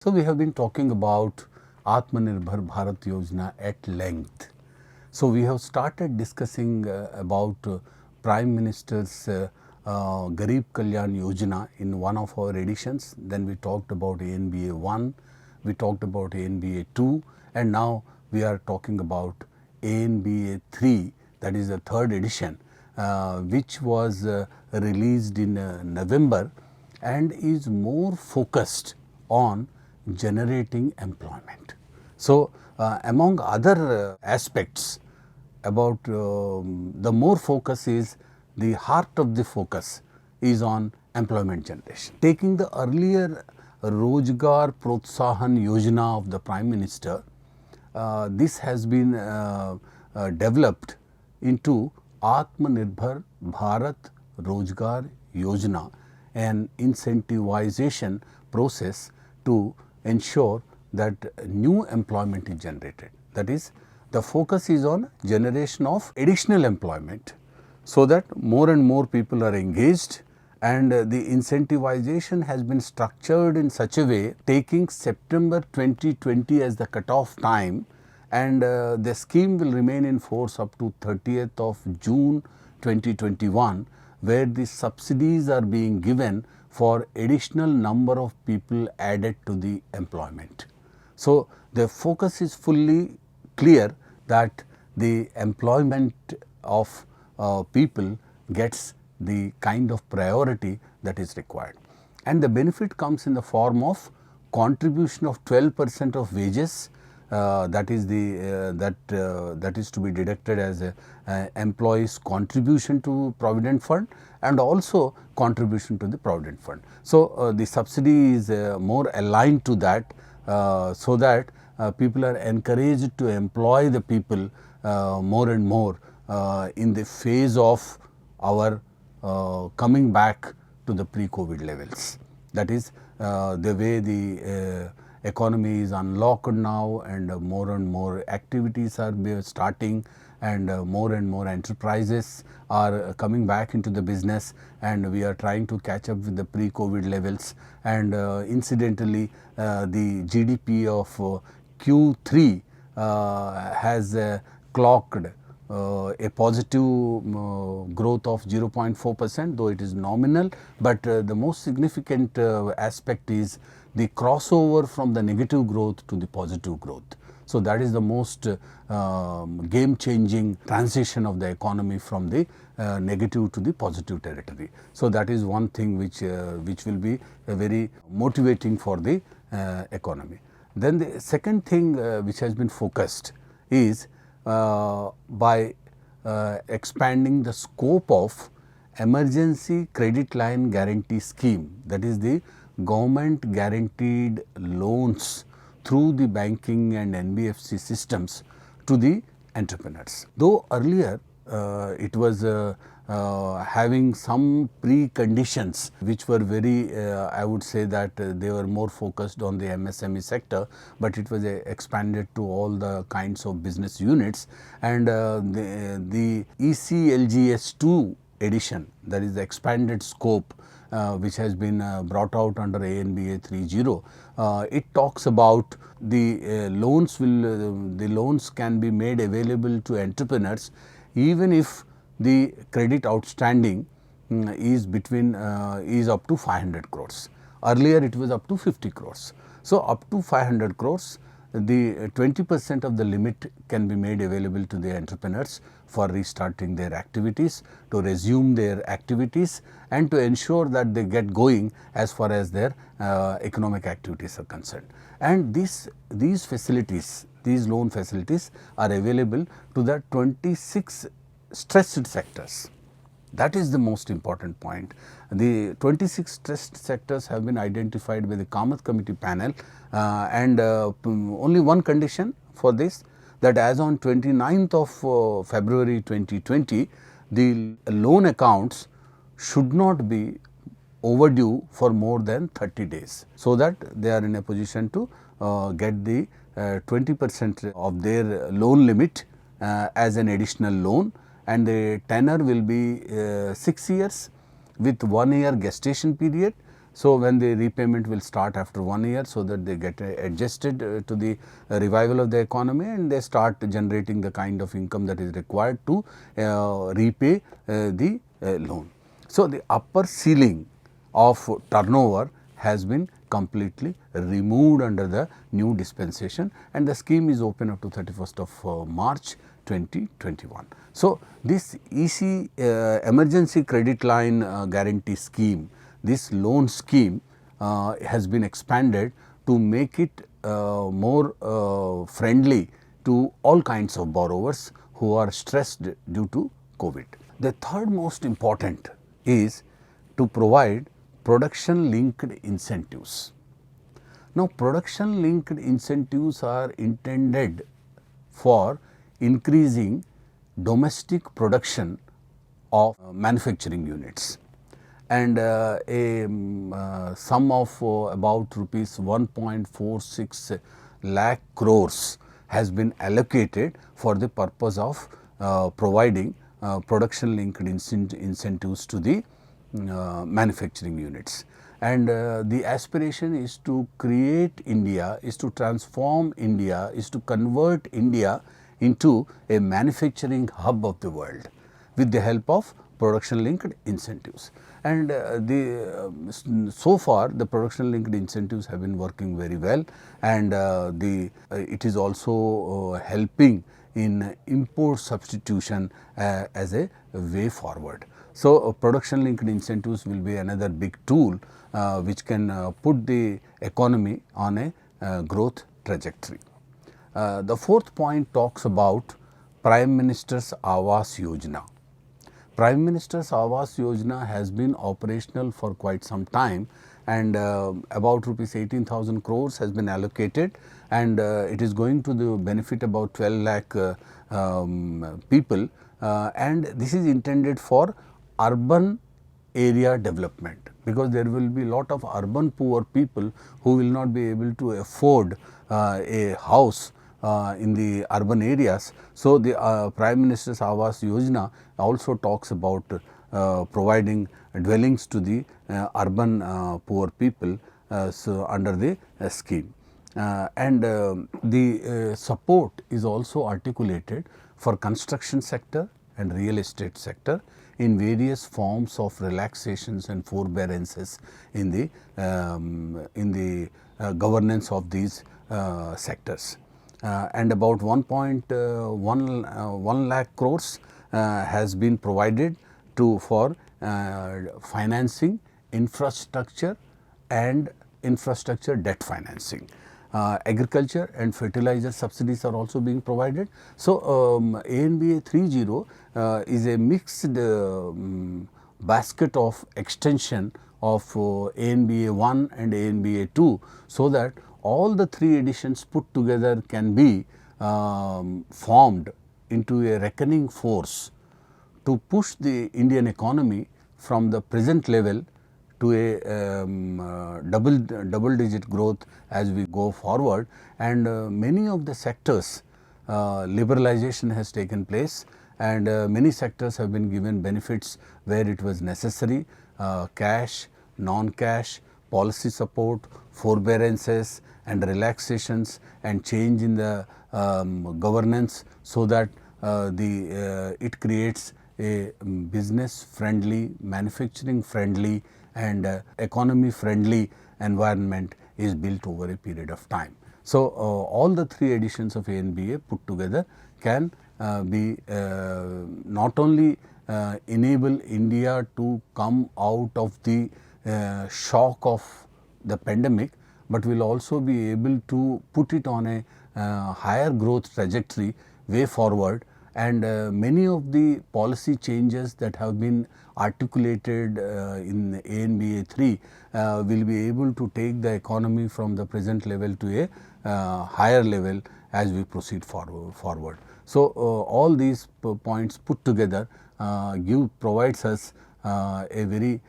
So we have been talking about Atmanirbhar Bharat Yojana at length. So we have started discussing about Prime Minister's Garib Kalyan Yojana in one of our editions. Then we talked about ANBA 1, we talked about ANBA 2, and now we are talking about ANBA 3, that is the third edition, which was released in November and is more focused on generating employment. So, among other aspects about the more focus is the heart of the focus is on employment generation. Taking the earlier Rozgar Protsahan Yojana of the Prime Minister, this has been developed into Atmanirbhar Bharat Rozgar Yojana, an incentivization process to ensure that new employment is generated. That is, the focus is on generation of additional employment so that more and more people are engaged, and the incentivization has been structured in such a way taking September 2020 as the cutoff time, and the scheme will remain in force up to 30th of June 2021, where the subsidies are being given for additional number of people added to the employment. So, the focus is fully clear that the employment of people gets the kind of priority that is required, and the benefit comes in the form of contribution of 12% of wages, that is the that is to be deducted as a employee's contribution to Provident Fund and also contribution to the Provident Fund. So, the subsidy is more aligned to that, so that people are encouraged to employ the people more and more in the phase of our coming back to the pre-COVID levels. That is, the way the economy is unlocked now, and more activities are starting, and more enterprises are coming back into the business, and we are trying to catch up with the pre-COVID levels. And incidentally, the GDP of Q3 has clocked a positive growth of 0.4%, though it is nominal, but the most significant aspect is the crossover from the negative growth to the positive growth. So, that is the most game changing transition of the economy from the negative to the positive territory. So, that is one thing which will be very motivating for the economy. Then the second thing which has been focused is by expanding the scope of emergency credit line guarantee scheme, that is the government guaranteed loans through the banking and NBFC systems to the entrepreneurs. Though earlier it was having some preconditions which were very, I would say that they were more focused on the MSME sector, but it was expanded to all the kinds of business units, and the ECLGS 2 edition, that is the expanded scope, which has been brought out under ANBA 3.0. It talks about the loans can be made available to entrepreneurs even if the credit outstanding is up to 500 crores. Earlier it was up to 50 crores. So, up to 500 crores, the 20% of the limit can be made available to the entrepreneurs for restarting their activities, to resume their activities, and to ensure that they get going as far as their economic activities are concerned. And these facilities, these loan facilities are available to the 26 stressed sectors. That is the most important point. The 26 stressed sectors have been identified by the Kamath Committee panel, and only one condition for this, that as on 29th of February 2020, the loan accounts should not be overdue for more than 30 days, so that they are in a position to get the 20% of their loan limit as an additional loan, and the tenor will be 6 years with 1 year gestation period. So, when the repayment will start after 1 year, so that they get adjusted to the revival of the economy, and they start generating the kind of income that is required to repay the loan. So, the upper ceiling of turnover has been completely removed under the new dispensation, and the scheme is open up to 31st of March 2021. So, this EC emergency credit line guarantee scheme, this loan scheme has been expanded to make it more friendly to all kinds of borrowers who are stressed due to COVID. The third most important is to provide production linked incentives. Now, production linked incentives are intended for increasing domestic production of manufacturing units, and a sum of about rupees 1.46 lakh crores has been allocated for the purpose of providing production linked incentives to the manufacturing units. And the aspiration is to create India, is to transform India, is to convert India into a manufacturing hub of the world with the help of production linked incentives. And so far the production linked incentives have been working very well, and it is also helping in import substitution as a way forward. So, production linked incentives will be another big tool which can put the economy on a growth trajectory. The fourth point talks about Prime Minister's Awas Yojana. Prime Minister's Awas Yojana has been operational for quite some time, and about rupees 18,000 crores has been allocated, and it is going to the benefit about 12 lakh people, and this is intended for urban area development, because there will be lot of urban poor people who will not be able to afford a house in the urban areas. So, the Prime Minister's Awas Yojana also talks about providing dwellings to the urban poor people so under the scheme. And the support is also articulated for construction sector and real estate sector in various forms of relaxations and forbearances in the governance of these sectors. And about 1.1 lakh crores has been provided for financing infrastructure and infrastructure debt financing. Agriculture and fertilizer subsidies are also being provided. So, ANBA 3.0 is a mixed basket of extension of ANBA 1 and ANBA 2, so that all the three editions put together can be formed into a reckoning force to push the Indian economy from the present level to a double digit growth as we go forward. And many of the sectors liberalization has taken place, and many sectors have been given benefits where it was necessary, cash, non-cash, policy support, forbearances and relaxations, and change in the governance, so that it creates a business friendly, manufacturing friendly and economy friendly environment is built over a period of time. So, all the three editions of ANBA put together can be not only enable India to come out of the shock of the pandemic, but will also be able to put it on a higher growth trajectory way forward. And many of the policy changes that have been articulated in ANBA 3 will be able to take the economy from the present level to a higher level as we proceed forward. So, all these points put together provides us a very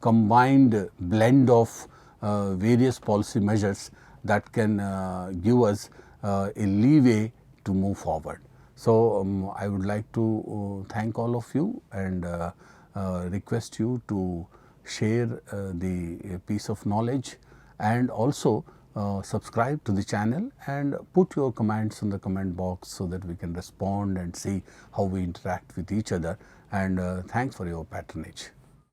combined blend of various policy measures that can give us a leeway to move forward. So, I would like to thank all of you and request you to share the piece of knowledge, and also subscribe to the channel and put your comments in the comment box so that we can respond and see how we interact with each other. And thanks for your patronage.